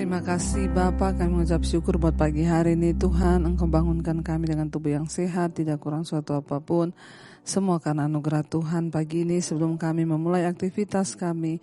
Terima kasih Bapa, kami mengucap syukur buat pagi hari ini. Tuhan, Engkau bangunkan kami dengan tubuh yang sehat, tidak kurang suatu apapun. Semua karena anugerah Tuhan. Pagi ini sebelum kami memulai aktivitas kami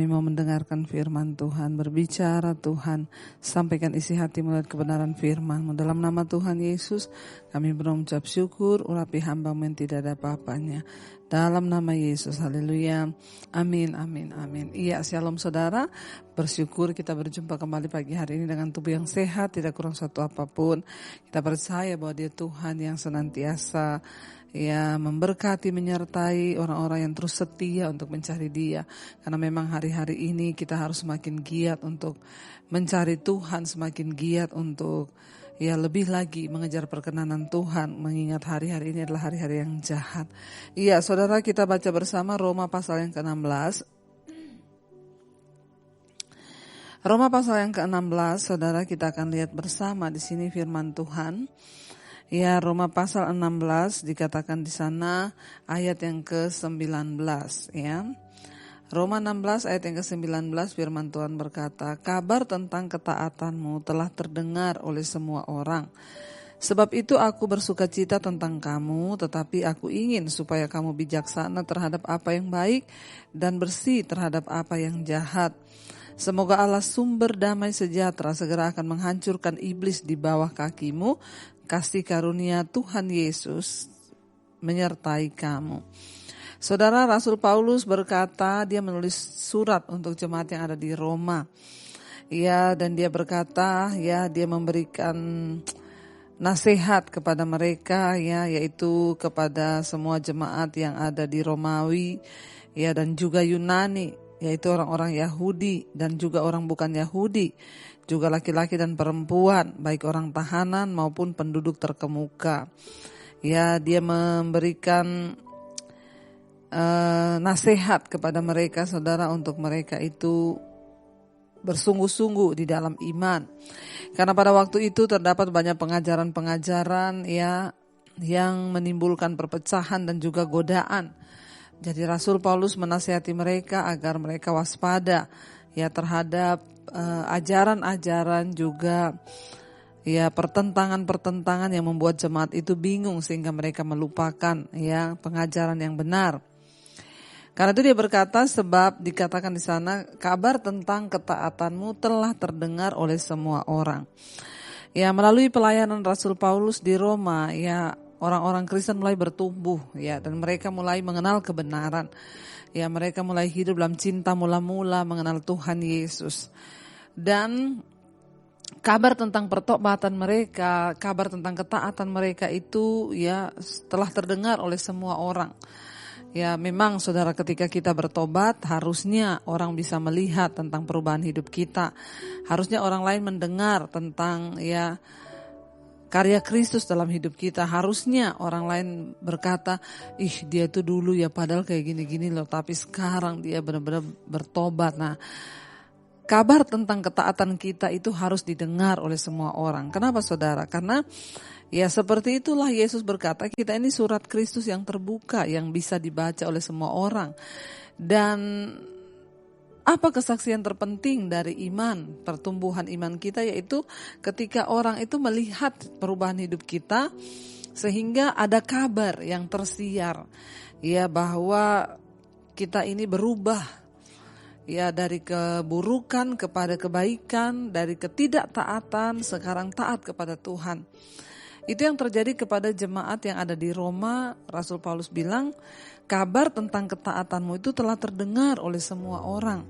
mau mendengarkan firman Tuhan. Berbicara Tuhan, sampaikan isi hati melalui kebenaran firman-Mu. Dalam nama Tuhan Yesus, kami berucap syukur, urapi hamba-Mu yang tidak ada apa-apanya. Dalam nama Yesus, haleluya. Amin, amin, amin. Iya, shalom saudara. Bersyukur kita berjumpa kembali pagi hari ini dengan tubuh yang sehat, tidak kurang suatu apapun. Kita percaya bahwa Dia Tuhan yang senantiasa memberkati, menyertai orang-orang yang terus setia untuk mencari Dia. Karena memang hari-hari ini kita harus semakin giat untuk mencari Tuhan, semakin giat untuk lebih lagi mengejar perkenanan Tuhan, mengingat hari-hari ini adalah hari-hari yang jahat. Iya, saudara, kita baca bersama Roma pasal yang ke-16. Roma pasal yang ke-16, saudara, kita akan lihat bersama di sini firman Tuhan. Ya, Roma pasal 16 dikatakan di sana ayat yang ke-19, ya. Roma 16 ayat yang ke-19 firman Tuhan berkata, "Kabar tentang ketaatanmu telah terdengar oleh semua orang. Sebab itu aku bersukacita tentang kamu, tetapi aku ingin supaya kamu bijaksana terhadap apa yang baik dan bersih terhadap apa yang jahat. Semoga Allah sumber damai sejahtera segera akan menghancurkan iblis di bawah kakimu. Kasih karunia Tuhan Yesus menyertai kamu." Saudara, Rasul Paulus berkata, dia menulis surat untuk jemaat yang ada di Roma. Ya, dan dia berkata, dia memberikan nasihat kepada mereka, yaitu kepada semua jemaat yang ada di Romawi, dan juga Yunani, yaitu orang-orang Yahudi dan juga orang bukan Yahudi, juga laki-laki dan perempuan, baik orang tahanan maupun penduduk terkemuka. Ya, dia memberikan nasihat kepada mereka, saudara, untuk mereka itu bersungguh-sungguh di dalam iman. Karena pada waktu itu terdapat banyak pengajaran-pengajaran yang menimbulkan perpecahan dan juga godaan. Jadi Rasul Paulus menasihati mereka agar mereka waspada terhadap ajaran-ajaran juga pertentangan-pertentangan yang membuat jemaat itu bingung sehingga mereka melupakan pengajaran yang benar. Karena itu dia berkata, sebab dikatakan di sana, kabar tentang ketaatanmu telah terdengar oleh semua orang. Melalui pelayanan Rasul Paulus di Roma, orang-orang Kristen mulai bertumbuh, dan mereka mulai mengenal kebenaran. Mereka mulai hidup dalam cinta mula-mula mengenal Tuhan Yesus. Dan kabar tentang pertobatan mereka, kabar tentang ketaatan mereka itu telah terdengar oleh semua orang. Memang saudara, ketika kita bertobat harusnya orang bisa melihat tentang perubahan hidup kita. Harusnya orang lain mendengar tentang karya Kristus dalam hidup kita. Harusnya orang lain berkata, dia tuh dulu padahal kayak gini-gini loh, tapi sekarang dia benar-benar bertobat. Nah, kabar tentang ketaatan kita itu harus didengar oleh semua orang. Kenapa saudara? Karena seperti itulah Yesus berkata, kita ini surat Kristus yang terbuka, yang bisa dibaca oleh semua orang. Dan apa kesaksian terpenting dari iman, pertumbuhan iman kita, yaitu ketika orang itu melihat perubahan hidup kita, sehingga ada kabar yang tersiar, bahwa kita ini berubah, dari keburukan kepada kebaikan, dari ketidaktaatan sekarang taat kepada Tuhan. Itu yang terjadi kepada jemaat yang ada di Roma. Rasul Paulus bilang, kabar tentang ketaatanmu itu telah terdengar oleh semua orang.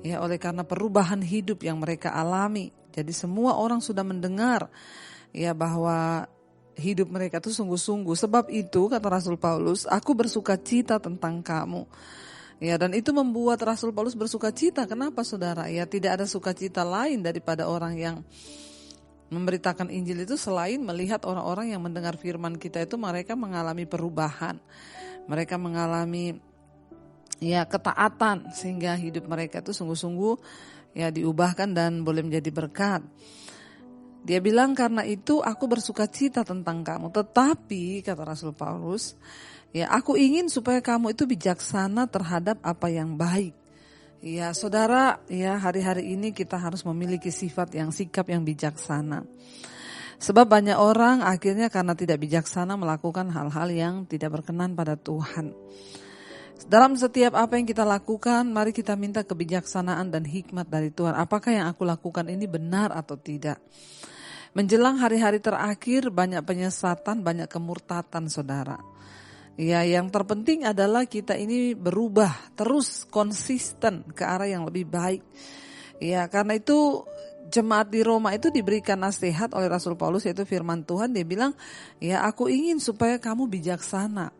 Oleh karena perubahan hidup yang mereka alami. Jadi semua orang sudah mendengar bahwa hidup mereka itu sungguh-sungguh. Sebab itu kata Rasul Paulus, aku bersukacita tentang kamu. Dan itu membuat Rasul Paulus bersukacita. Kenapa saudara? Tidak ada sukacita lain daripada orang yang memberitakan Injil itu selain melihat orang-orang yang mendengar firman kita itu mereka mengalami perubahan. Mereka mengalami ketaatan sehingga hidup mereka itu sungguh-sungguh diubahkan dan boleh menjadi berkat. Dia bilang, karena itu aku bersukacita tentang kamu. Tetapi kata Rasul Paulus, aku ingin supaya kamu itu bijaksana terhadap apa yang baik. Ya, saudara, ya hari-hari ini kita harus memiliki sikap yang bijaksana. Sebab banyak orang akhirnya karena tidak bijaksana melakukan hal-hal yang tidak berkenan pada Tuhan. Dalam setiap apa yang kita lakukan, mari kita minta kebijaksanaan dan hikmat dari Tuhan. Apakah yang aku lakukan ini benar atau tidak? Menjelang hari-hari terakhir banyak penyesatan, banyak kemurtatan, saudara. Ya, yang terpenting adalah kita ini berubah, terus konsisten ke arah yang lebih baik. Ya, karena itu jemaat di Roma itu diberikan nasihat oleh Rasul Paulus, yaitu firman Tuhan. Dia bilang, ya aku ingin supaya kamu bijaksana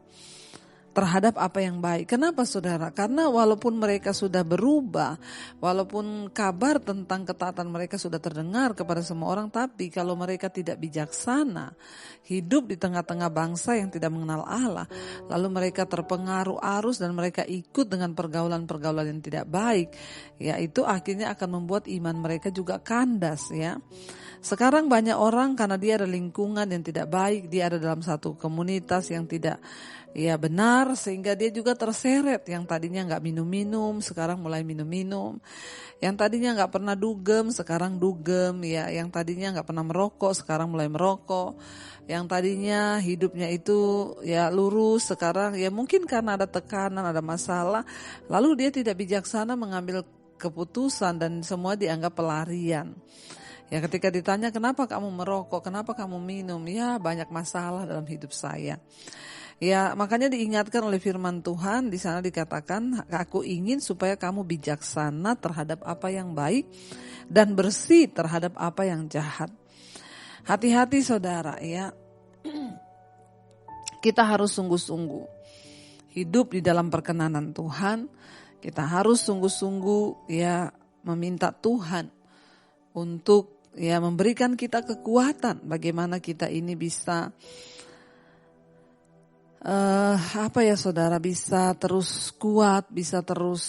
terhadap apa yang baik. Kenapa saudara? Karena walaupun mereka sudah berubah, walaupun kabar tentang ketaatan mereka sudah terdengar kepada semua orang, tapi kalau mereka tidak bijaksana, hidup di tengah-tengah bangsa yang tidak mengenal Allah, lalu mereka terpengaruh arus dan mereka ikut dengan pergaulan-pergaulan yang tidak baik, ya itu akhirnya akan membuat iman mereka juga kandas, ya. Sekarang banyak orang karena dia ada lingkungan yang tidak baik, dia ada dalam satu komunitas yang tidak benar, sehingga dia juga terseret. Yang tadinya nggak minum-minum, sekarang mulai minum-minum. Yang tadinya nggak pernah dugem, sekarang dugem. Ya, yang tadinya nggak pernah merokok, sekarang mulai merokok. Yang tadinya hidupnya itu lurus, sekarang mungkin karena ada tekanan, ada masalah, lalu dia tidak bijaksana mengambil keputusan dan semua dianggap pelarian. Ya, ketika ditanya kenapa kamu merokok, kenapa kamu minum, ya banyak masalah dalam hidup saya. Ya, makanya diingatkan oleh firman Tuhan, di sana dikatakan, aku ingin supaya kamu bijaksana terhadap apa yang baik dan bersih terhadap apa yang jahat. Hati-hati saudara, ya. Kita harus sungguh-sungguh hidup di dalam perkenanan Tuhan. Kita harus sungguh-sungguh meminta Tuhan untuk memberikan kita kekuatan bagaimana kita ini bisa saudara, bisa terus kuat, bisa terus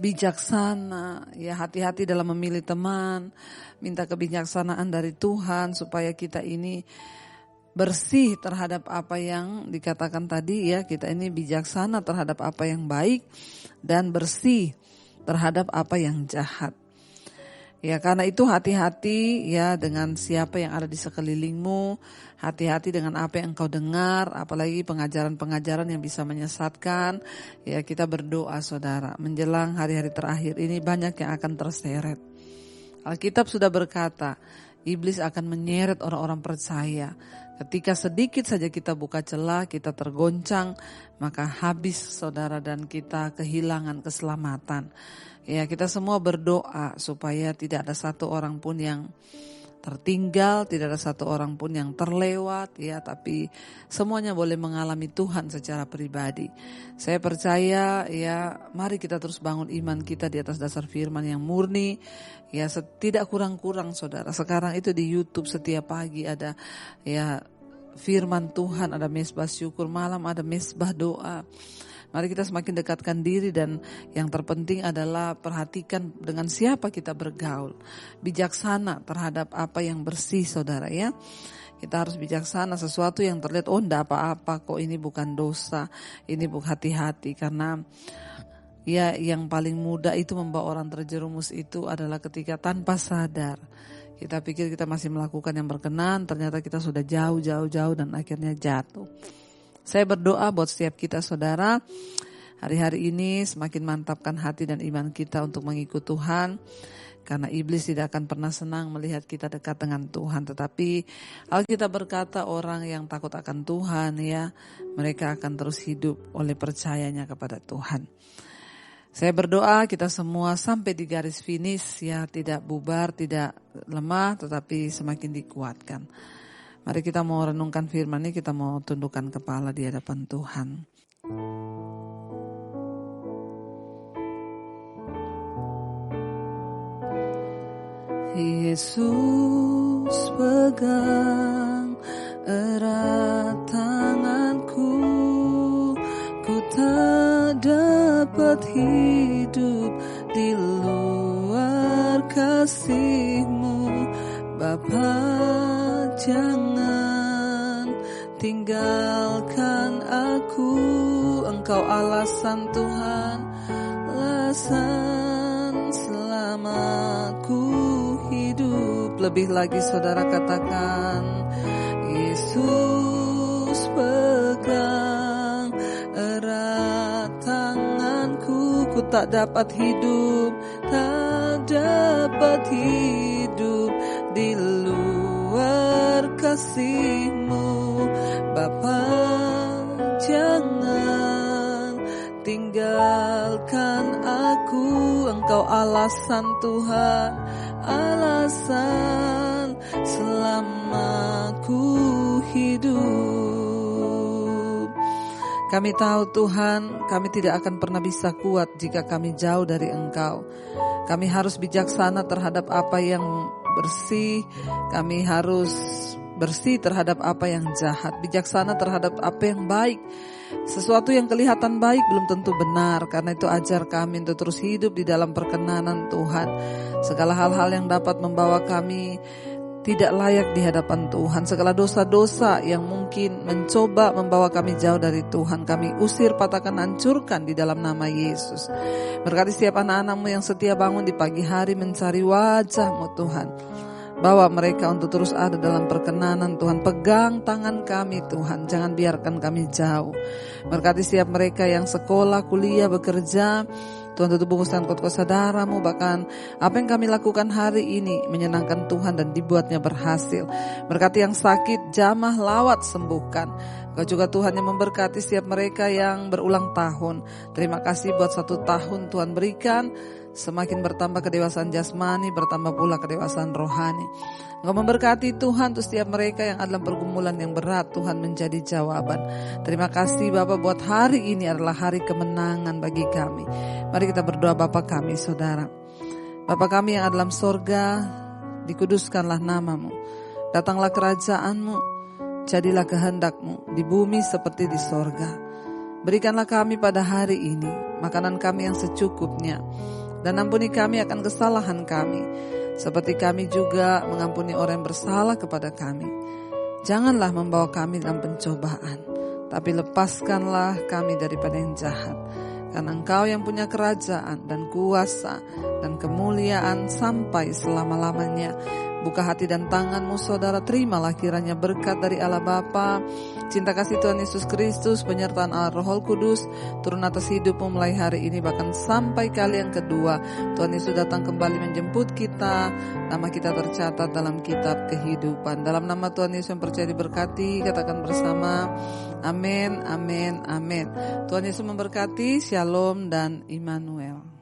bijaksana. Ya, hati-hati dalam memilih teman, minta kebijaksanaan dari Tuhan supaya kita ini bersih terhadap apa yang dikatakan tadi, ya, kita ini bijaksana terhadap apa yang baik dan bersih terhadap apa yang jahat. Ya, karena itu hati-hati ya dengan siapa yang ada di sekelilingmu, hati-hati dengan apa yang engkau dengar, apalagi pengajaran-pengajaran yang bisa menyesatkan. Ya, kita berdoa saudara, menjelang hari-hari terakhir ini banyak yang akan terseret. Alkitab sudah berkata, iblis akan menyeret orang-orang percaya. Ketika sedikit saja kita buka celah, kita tergoncang, maka habis saudara dan kita kehilangan keselamatan. Ya, kita semua berdoa supaya tidak ada satu orang pun yang tertinggal, tidak ada satu orang pun yang terlewat, ya, tapi semuanya boleh mengalami Tuhan secara pribadi. Saya percaya, ya, mari kita terus bangun iman kita di atas dasar firman yang murni, ya, tidak kurang-kurang saudara. Sekarang itu di YouTube setiap pagi ada, ya, firman Tuhan, ada mesbah syukur, malam ada mesbah doa. Mari kita semakin dekatkan diri dan yang terpenting adalah perhatikan dengan siapa kita bergaul. Bijaksana terhadap apa yang bersih saudara, ya. Kita harus bijaksana, sesuatu yang terlihat enggak apa-apa kok, ini bukan dosa, ini bukan, hati-hati. Karena ya yang paling mudah itu membawa orang terjerumus itu adalah ketika tanpa sadar kita pikir kita masih melakukan yang berkenan, ternyata kita sudah jauh dan akhirnya jatuh. Saya berdoa buat setiap kita saudara, hari-hari ini semakin mantapkan hati dan iman kita untuk mengikut Tuhan. Karena iblis tidak akan pernah senang melihat kita dekat dengan Tuhan. Tetapi Alkitab berkata orang yang takut akan Tuhan, ya, mereka akan terus hidup oleh percayanya kepada Tuhan. Saya berdoa kita semua sampai di garis finish, ya, tidak bubar, tidak lemah, tetapi semakin dikuatkan. Mari kita mau renungkan firman ini, kita mau tundukkan kepala di hadapan Tuhan. Yesus pegang erat tanganku, ku tak dapat hidup di luar kasih-Mu, Bapa. Jangan tinggalkan aku, Engkau alasan Tuhan, alasan bersamaku hidup. Lebih lagi saudara katakan, Yesus pegang erat tanganku. Ku tak dapat hidup di luar kasih-Mu. Bapa, jangan tinggalkan aku. Engkau alasan Tuhan, alasan selama ku hidup. Kami tahu Tuhan, kami tidak akan pernah bisa kuat jika kami jauh dari Engkau. Kami harus bijaksana terhadap apa yang bersih, kami harus bersih terhadap apa yang jahat, bijaksana terhadap apa yang baik. Sesuatu yang kelihatan baik belum tentu benar, karena itu ajar kami untuk terus hidup di dalam perkenanan Tuhan. Segala hal-hal yang dapat membawa kami tidak layak di hadapan Tuhan, segala dosa-dosa yang mungkin mencoba membawa kami jauh dari Tuhan, kami usir, patahkan, hancurkan di dalam nama Yesus. Berkati setiap anak-anak-Mu yang setia bangun di pagi hari mencari wajah-Mu Tuhan. Bawa mereka untuk terus ada dalam perkenanan Tuhan. Pegang tangan kami Tuhan, jangan biarkan kami jauh. Berkati setiap mereka yang sekolah, kuliah, bekerja. Tuhan tutup bungkusan kot saudara-Mu, bahkan apa yang kami lakukan hari ini menyenangkan Tuhan dan dibuatnya berhasil. Berkati yang sakit, jamah, lawat, sembuhkan. Kau juga Tuhan yang memberkati setiap mereka yang berulang tahun. Terima kasih buat 1 tahun Tuhan berikan. Semakin bertambah kedewasaan jasmani, bertambah pula kedewasaan rohani. Engkau memberkati Tuhan untuk setiap mereka yang dalam pergumulan yang berat, Tuhan menjadi jawaban. Terima kasih Bapak buat hari ini adalah hari kemenangan bagi kami. Mari kita berdoa. Bapa kami, saudara. Bapa kami yang dalam sorga, dikuduskanlah nama-Mu. Datanglah kerajaan-Mu, jadilah kehendak-Mu di bumi seperti di sorga. Berikanlah kami pada hari ini makanan kami yang secukupnya. Dan ampuni kami akan kesalahan kami, seperti kami juga mengampuni orang yang bersalah kepada kami. Janganlah membawa kami dalam pencobaan, tapi lepaskanlah kami daripada yang jahat. Karena Engkau yang punya kerajaan dan kuasa dan kemuliaan sampai selama-lamanya. Buka hati dan tangan-Mu saudara, terimalah kiranya berkat dari Allah Bapa, cinta kasih Tuhan Yesus Kristus, penyertaan Allah Roh Kudus turun atas hidupmu mulai hari ini bahkan sampai kali yang kedua. Tuhan Yesus datang kembali menjemput kita, nama kita tercatat dalam kitab kehidupan. Dalam nama Tuhan Yesus yang percaya diberkati, katakan bersama amin, amin, amin. Tuhan Yesus memberkati, shalom dan Immanuel.